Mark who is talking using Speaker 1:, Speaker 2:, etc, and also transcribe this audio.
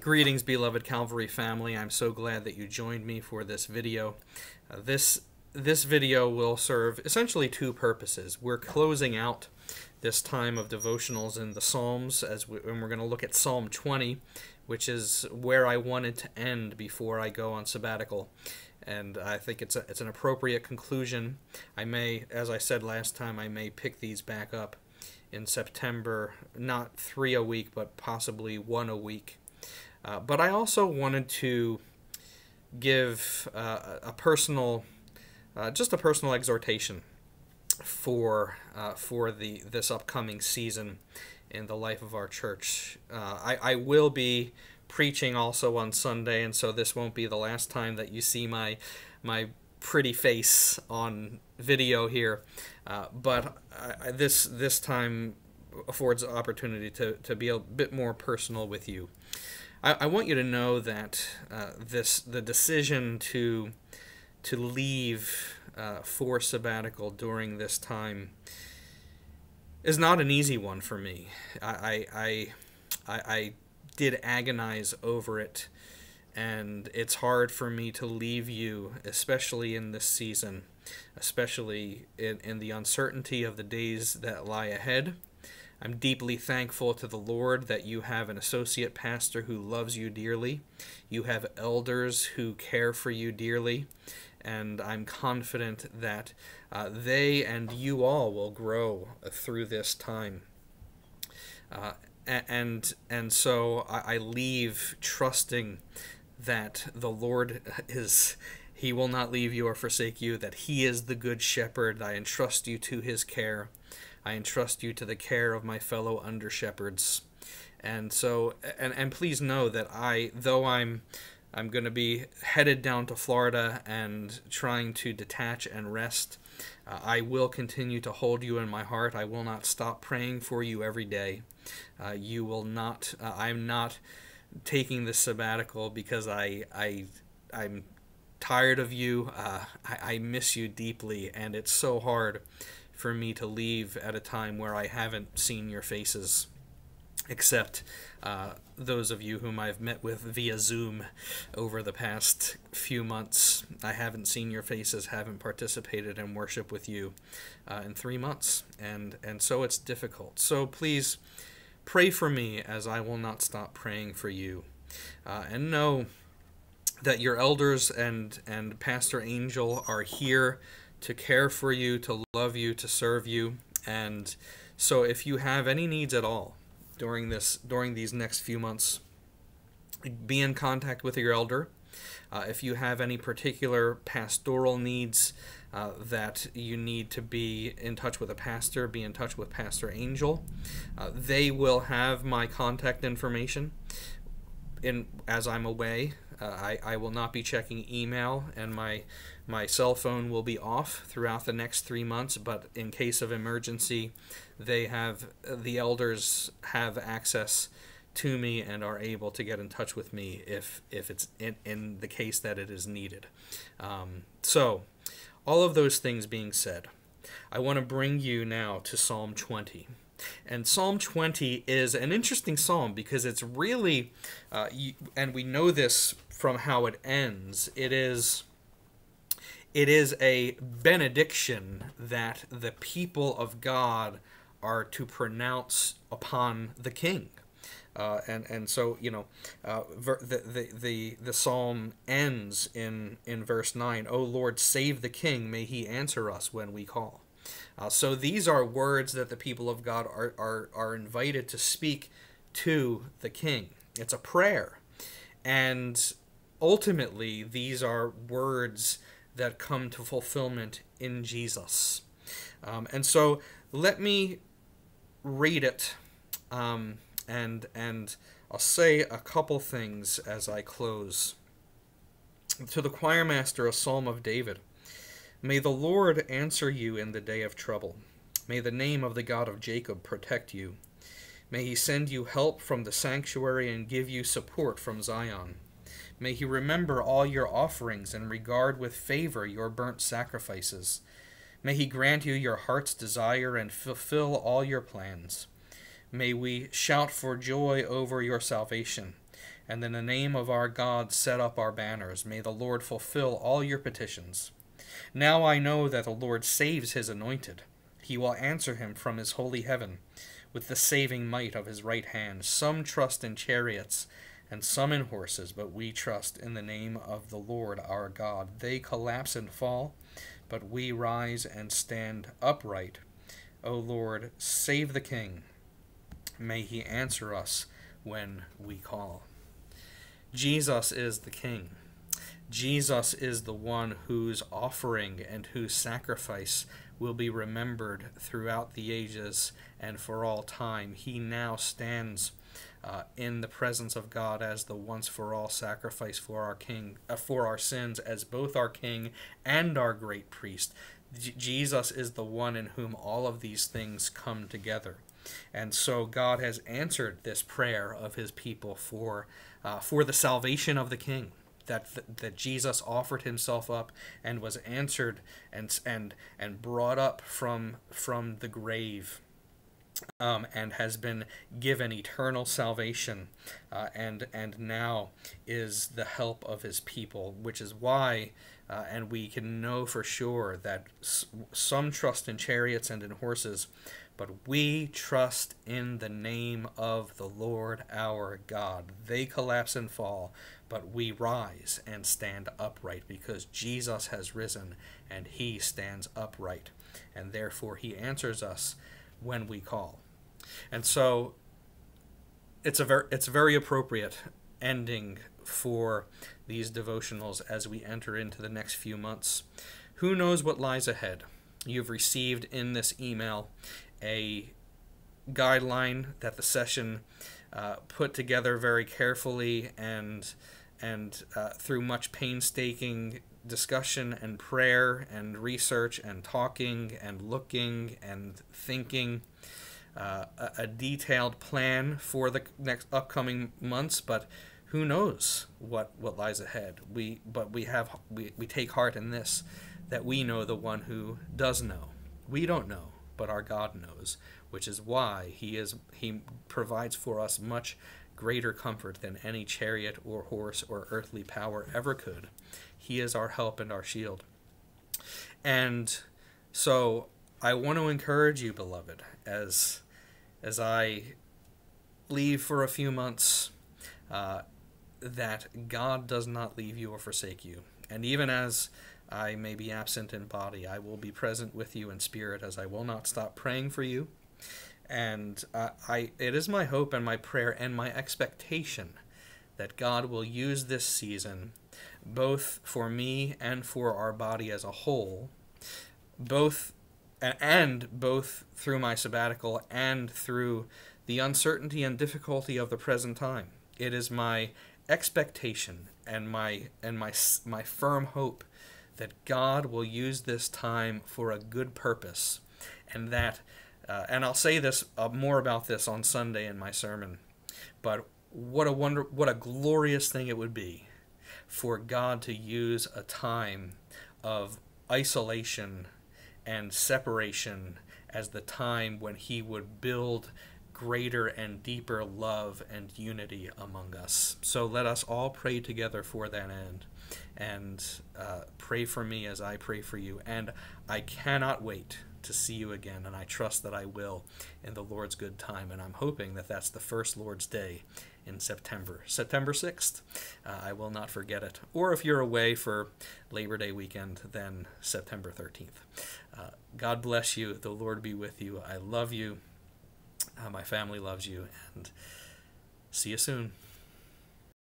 Speaker 1: Greetings, beloved Calvary family. I'm so glad that you joined me for this video. This video will serve essentially two purposes. We're closing out this time of devotionals in the Psalms, and we're going to look at Psalm 20, which is where I wanted to end before I go on sabbatical. And I think it's an appropriate conclusion. I may, as I said last time, I may pick these back up in September, not 3 a week, but possibly 1 a week. But I also wanted to give a personal exhortation for this upcoming season in the life of our church. I will be preaching also on Sunday, and so this won't be the last time that you see my pretty face on video here. But this time affords the opportunity to be a bit more personal with you. I want you to know that the decision to leave for sabbatical during this time is not an easy one for me. I did agonize over it, and it's hard for me to leave you, especially in this season, especially in the uncertainty of the days that lie ahead. I'm deeply thankful to the Lord that you have an associate pastor who loves you dearly. You have elders who care for you dearly, and I'm confident that they and you all will grow through this time. And so I leave trusting that the Lord He will not leave you or forsake you, that He is the good shepherd. I entrust you to His care. I entrust you to the care of my fellow under-shepherds. And so, and please know that though I'm going to be headed down to Florida and trying to detach and rest, I will continue to hold you in my heart. I will not stop praying for you every day. You will not, I'm not taking this sabbatical because I'm tired of you. I miss you deeply, and it's so hard for me to leave at a time where I haven't seen your faces, except those of you whom I've met with via Zoom over the past few months. I haven't seen your faces, haven't participated in worship with you in 3 months, and so it's difficult. So please pray for me as I will not stop praying for you, and know that your elders and Pastor Angel are here to care for you, to love you, to serve you. And so if you have any needs at all during these next few months, be in contact with your elder. If you have any particular pastoral needs that you need to be in touch with a pastor, be in touch with Pastor Angel. They will have my contact information as I'm away. I will not be checking email, and my cell phone will be off throughout the next 3 months, but in case of emergency, the elders have access to me and are able to get in touch with me if it's in the case that it is needed. So, all of those things being said, I want to bring you now to Psalm 20. And Psalm 20 is an interesting psalm because it's really, and we know this from how it ends, it is a benediction that the people of God are to pronounce upon the king. And so, you know, the psalm ends in verse 9, "O Lord, save the king, may he answer us when we call." So these are words that the people of God are invited to speak to the king. It's a prayer. And ultimately, these are words that come to fulfillment in Jesus. And so let me read it, and I'll say a couple things as I close. To the choir master, a psalm of David. May the Lord answer you in the day of trouble. May the name of the God of Jacob protect you. May he send you help from the sanctuary and give you support from Zion. May he remember all your offerings and regard with favor your burnt sacrifices. May he grant you your heart's desire and fulfill all your plans. May we shout for joy over your salvation. And in the name of our God set up our banners. May the Lord fulfill all your petitions. Now I know that the Lord saves his anointed. He will answer him from his holy heaven with the saving might of his right hand. Some trust in chariots and some in horses, but we trust in the name of the Lord our God. They collapse and fall, but we rise and stand upright. O Lord, save the King. May he answer us when we call. Jesus is the King. Jesus is the one whose offering and whose sacrifice will be remembered throughout the ages and for all time. He now stands in the presence of God as the once-for-all sacrifice for our King, for our sins, as both our King and our great priest. Jesus is the one in whom all of these things come together. And so God has answered this prayer of his people for the salvation of the King, that Jesus offered himself up and was answered and brought up from the grave, and has been given eternal salvation, and now is the help of his people, which is why and we can know for sure that some trust in chariots and in horses, but we trust in the name of the Lord our God. They collapse and fall, but we rise and stand upright, because Jesus has risen and he stands upright, and therefore he answers us when we call. And so it's a very appropriate ending for these devotionals as we enter into the next few months. Who knows what lies ahead? You've received in this email a guideline that the session put together very carefully and through much painstaking discussion and prayer and research and talking and looking and thinking, a detailed plan for the next upcoming months. But who knows what lies ahead? We take heart in this, that we know the one who does know. We don't know, but our God knows, which is why he provides for us much greater comfort than any chariot or horse or earthly power ever could. He is our help and our shield. And so I want to encourage you, beloved, as I leave for a few months, that God does not leave you or forsake you. And even as I may be absent in body, I will be present with you in spirit, as I will not stop praying for you. And it is my hope and my prayer and my expectation that God will use this season, both for me and for our body as a whole, both through my sabbatical and through the uncertainty and difficulty of the present time. It is my expectation and my firm hope that God will use this time for a good purpose, and that and I'll say this more about this on Sunday in my sermon, but what a glorious thing it would be for God to use a time of isolation and separation as the time when he would build greater and deeper love and unity among us. So let us all pray together for that end, and pray for me as I pray for you. And I cannot wait to see you again, and I trust that I will in the Lord's good time. And I'm hoping that that's the first Lord's Day in September 6th. I will not forget it. Or if you're away for Labor Day weekend, then September 13th. God bless you. The Lord be with you. I love you. My family loves you, and see you soon.